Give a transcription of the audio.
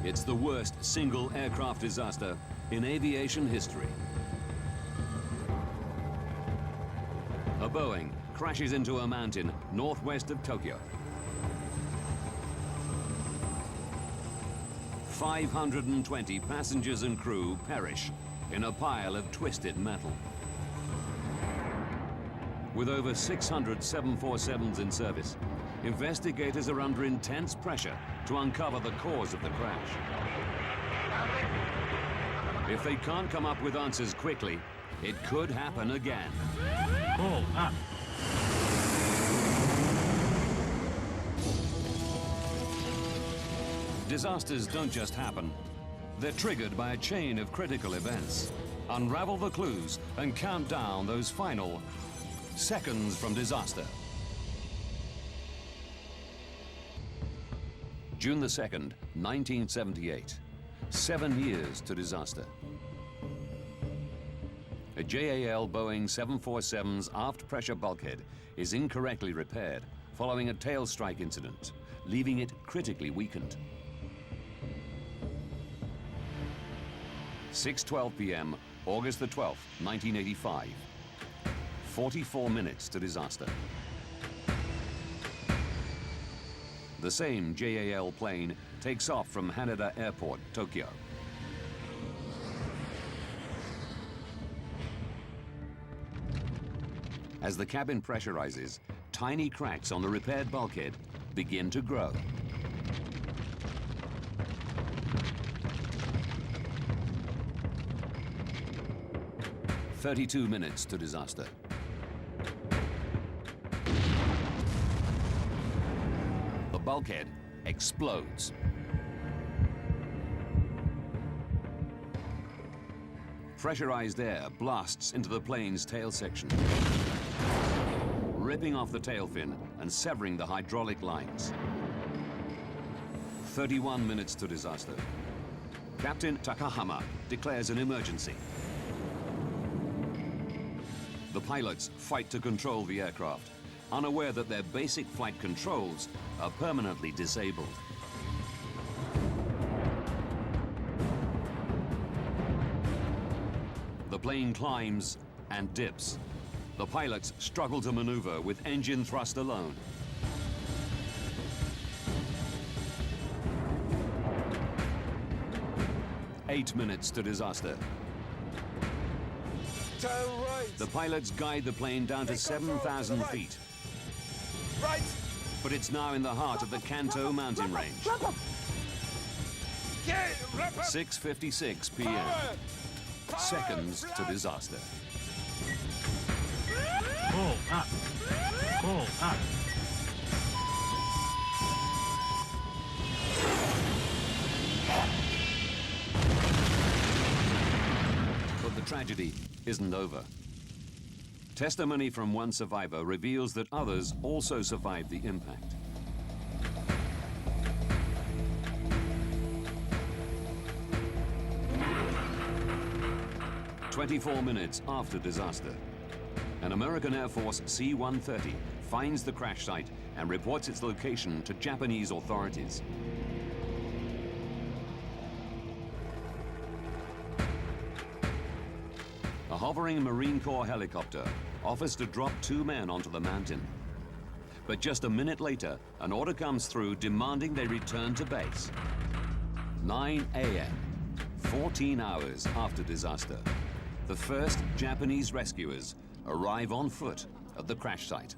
It's the worst single aircraft disaster in aviation history. A Boeing crashes into a mountain northwest of Tokyo. 520 passengers and crew perish in a pile of twisted metal. With over 600 747s in service, investigators are under intense pressure to uncover the cause of the crash. If they can't come up with answers quickly, it could happen again. Pull up. Disasters don't just happen. They're triggered by a chain of critical events. Unravel the clues and count down those final seconds from disaster. June the 2nd, 1978. 7 years to disaster. A JAL Boeing 747's aft pressure bulkhead is incorrectly repaired following a tail strike incident, leaving it critically weakened. 6:12 p.m., August the 12th, 1985. 44 minutes to disaster. The same JAL plane takes off from Haneda Airport, Tokyo. As the cabin pressurizes, tiny cracks on the repaired bulkhead begin to grow. "32 minutes to disaster. The bulkhead explodes. Pressurized air blasts into the plane's tail section, ripping off the tail fin and severing the hydraulic lines. 31 minutes to disaster. Captain Takahama declares an emergency. The pilots fight to control the aircraft, unaware that their basic flight controls are permanently disabled. The plane climbs and dips. The pilots struggle to maneuver with engine thrust alone. Eight minutes to disaster. Turn right. The pilots guide the plane down to 7,000 feet. Right. But it's now in the heart of the Kanto mountain range. Get wrap up. 6:56 p.m. Seconds to disaster. Pull up. Pull up. But the tragedy isn't over. Testimony from one survivor reveals that others also survived the impact. "24 minutes after disaster, an American Air Force C-130 finds the crash site and reports its location to Japanese authorities. A hovering Marine Corps helicopter offers to drop 2 men onto the mountain. But just a minute later, an order comes through demanding they return to base. 9 a.m., 14 hours after disaster, the first Japanese rescuers arrive on foot at the crash site.